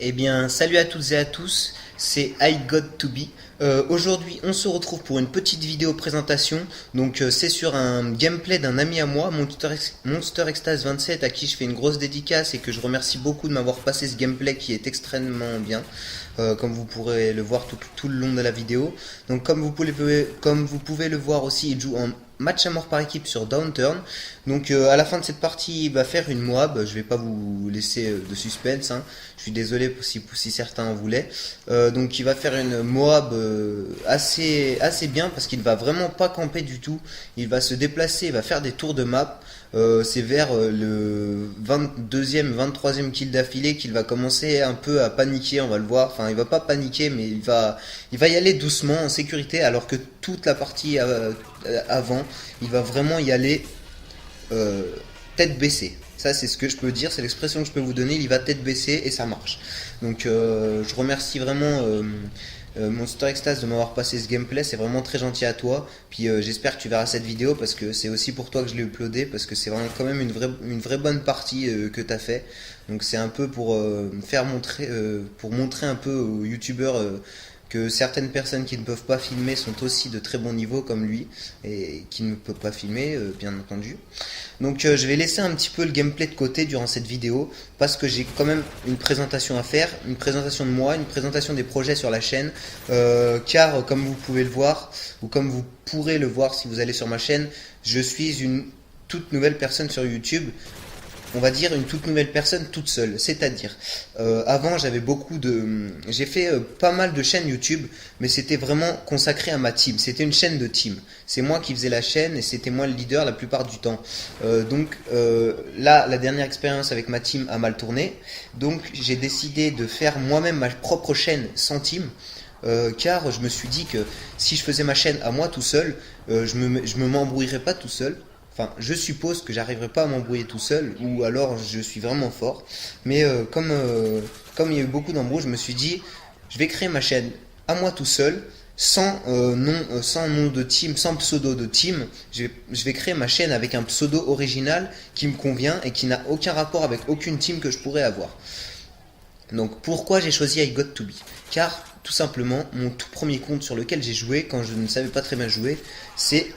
Eh bien, salut à toutes et à tous, c'est I Got To Be. Aujourd'hui, on se retrouve pour une petite vidéo présentation. Donc, c'est sur un gameplay d'un ami à moi, Monster Extase 27, à qui je fais une grosse dédicace et que je remercie beaucoup de m'avoir passé ce gameplay qui est extrêmement bien. Comme vous pourrez le voir tout le long de la vidéo. Donc, comme vous pouvez le voir aussi, il joue en match à mort par équipe sur Downturn. Donc à la fin de cette partie, il va faire une Moab. Je vais pas vous laisser de suspense, hein. Je suis désolé si certains en voulaient. Donc il va faire une Moab assez bien parce qu'il va vraiment pas camper du tout. Il va se déplacer, il va faire des tours de map. C'est vers le 22e, 23e kill d'affilée qu'il va commencer un peu à paniquer, on va le voir. Enfin, il va pas paniquer, mais il va y aller doucement, en sécurité, alors que toute la partie avant, il va vraiment y aller euh, tête baissée. Ça, c'est ce que je peux dire, c'est l'expression que je peux vous donner. Il va tête baissée et ça marche. Donc, je remercie vraiment Monster Extase de m'avoir passé ce gameplay. C'est vraiment très gentil à toi. Puis, j'espère que tu verras cette vidéo parce que c'est aussi pour toi que je l'ai uploadé. Parce que c'est vraiment quand même une vraie bonne partie que tu as fait. Donc, c'est un peu pour pour montrer un peu aux youtubeurs que certaines personnes qui ne peuvent pas filmer sont aussi de très bon niveau comme lui et qui ne peuvent pas filmer, bien entendu. Donc je vais laisser un petit peu le gameplay de côté durant cette vidéo parce que j'ai quand même une présentation à faire, une présentation de moi, une présentation des projets sur la chaîne, car comme vous pouvez le voir ou comme vous pourrez le voir si vous allez sur ma chaîne, je suis une toute nouvelle personne sur YouTube. On va dire une toute nouvelle personne toute seule. C'est-à-dire, avant j'ai fait pas mal de chaînes YouTube, mais c'était vraiment consacré à ma team. C'était une chaîne de team. C'est moi qui faisais la chaîne et c'était moi le leader la plupart du temps. Là, la dernière expérience avec ma team a mal tourné. Donc j'ai décidé de faire moi-même ma propre chaîne sans team. Car je me suis dit que si je faisais ma chaîne à moi tout seul, je me m'embrouillerais pas tout seul. Enfin, je suppose que j'arriverai pas à m'embrouiller tout seul, ou alors je suis vraiment fort. Mais comme il y a eu beaucoup d'embrouilles, je me suis dit, je vais créer ma chaîne à moi tout seul, sans nom de team, sans pseudo de team. Je vais créer ma chaîne avec un pseudo original qui me convient et qui n'a aucun rapport avec aucune team que je pourrais avoir. Donc pourquoi j'ai choisi I Got To Be? Car tout simplement, mon tout premier compte sur lequel j'ai joué quand je ne savais pas très bien jouer, c'est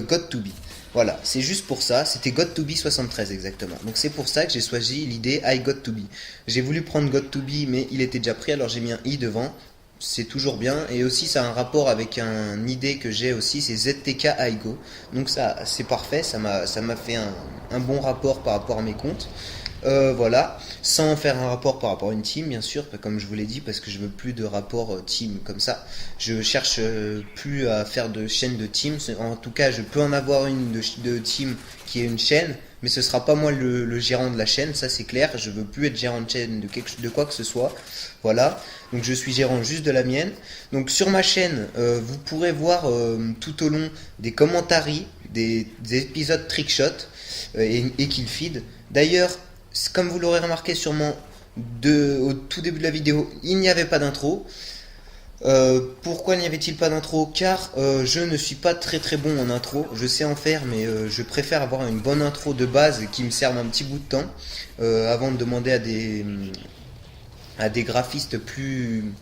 Got To Be. Voilà, c'est juste pour ça, c'était Got To Be 73 exactement. Donc c'est pour ça que j'ai choisi l'idée I Got To Be. J'ai voulu prendre Got To Be mais il était déjà pris alors j'ai mis un I devant. C'est toujours bien et aussi ça a un rapport avec un idée que j'ai aussi, c'est ZTK IGO. Donc ça c'est parfait, ça m'a fait un bon rapport par rapport à mes comptes. Voilà, sans faire un rapport par rapport à une team, bien sûr, comme je vous l'ai dit, parce que je veux plus de rapport team comme ça. Je cherche plus à faire de chaîne de team. En tout cas, je peux en avoir une de team qui est une chaîne, mais ce sera pas moi le gérant de la chaîne, ça c'est clair. Je veux plus être gérant de chaîne de quoi que ce soit. Voilà, donc je suis gérant juste de la mienne. Donc sur ma chaîne, vous pourrez voir tout au long des commentaires, des épisodes trickshot et kill feed. D'ailleurs, comme vous l'aurez remarqué sûrement au tout début de la vidéo, il n'y avait pas d'intro. Pourquoi n'y avait-il pas d'intro? Car je ne suis pas très bon en intro. Je sais en faire, mais je préfère avoir une bonne intro de base qui me serve un petit bout de temps avant de demander à des graphistes plus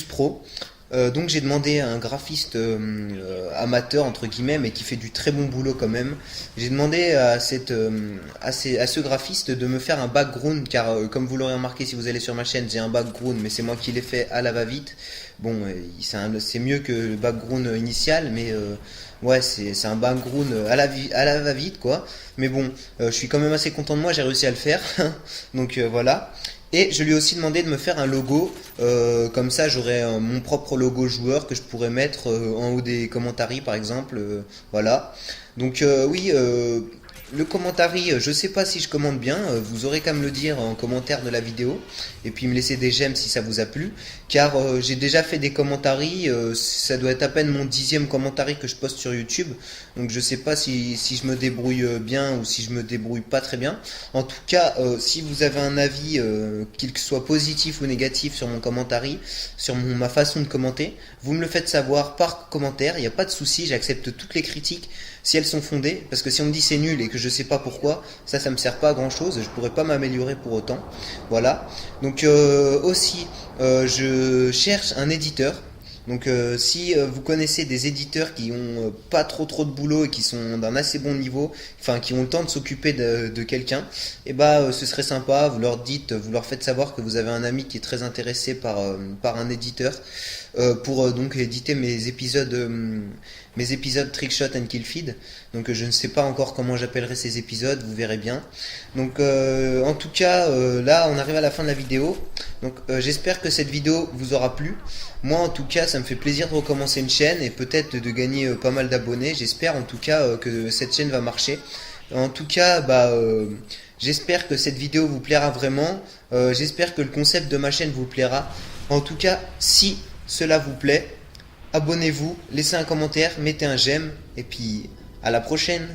pro. Donc j'ai demandé à un graphiste amateur entre guillemets mais qui fait du très bon boulot quand même. J'ai demandé à ce graphiste de me faire un background car comme vous l'aurez remarqué si vous allez sur ma chaîne j'ai un background mais c'est moi qui l'ai fait à la va-vite. Bon c'est mieux que le background initial mais ouais c'est un background à la va-vite quoi. Mais bon je suis quand même assez content de moi, j'ai réussi à le faire. Donc voilà. Et je lui ai aussi demandé de me faire un logo, comme ça j'aurais mon propre logo joueur que je pourrais mettre en haut des commentaires par exemple, voilà. Donc oui, le commentaire, je sais pas si je commente bien, vous aurez qu'à me le dire en commentaire de la vidéo, et puis me laisser des j'aime si ça vous a plu, car j'ai déjà fait des commentaires, ça doit être à peine mon 10e commentaire que je poste sur YouTube, donc je sais pas si je me débrouille bien ou si je me débrouille pas très bien. En tout cas, si vous avez un avis, qu'il soit positif ou négatif sur mon commentaire, sur ma façon de commenter, vous me le faites savoir par commentaire, il n'y a pas de souci, j'accepte toutes les critiques. si elles sont fondées, parce que si on me dit c'est nul et que je sais pas pourquoi, ça me sert pas à grand chose, je pourrais pas m'améliorer pour autant. Voilà. Donc aussi, je cherche un éditeur. Donc si vous connaissez des éditeurs qui ont pas trop de boulot et qui sont d'un assez bon niveau, enfin qui ont le temps de s'occuper de quelqu'un, et bah ce serait sympa, vous leur faites savoir que vous avez un ami qui est très intéressé par un éditeur pour donc éditer mes épisodes Trickshot and Killfeed. Donc je ne sais pas encore comment j'appellerai ces épisodes, vous verrez bien. Donc en tout cas là on arrive à la fin de la vidéo. Donc j'espère que cette vidéo vous aura plu. Moi en tout cas ça me fait plaisir de recommencer une chaîne et peut-être de gagner pas mal d'abonnés. J'espère en tout cas que cette chaîne va marcher. En tout cas j'espère que cette vidéo vous plaira vraiment. J'espère que le concept de ma chaîne vous plaira. En tout cas si cela vous plaît, abonnez-vous, laissez un commentaire, mettez un j'aime et puis à la prochaine.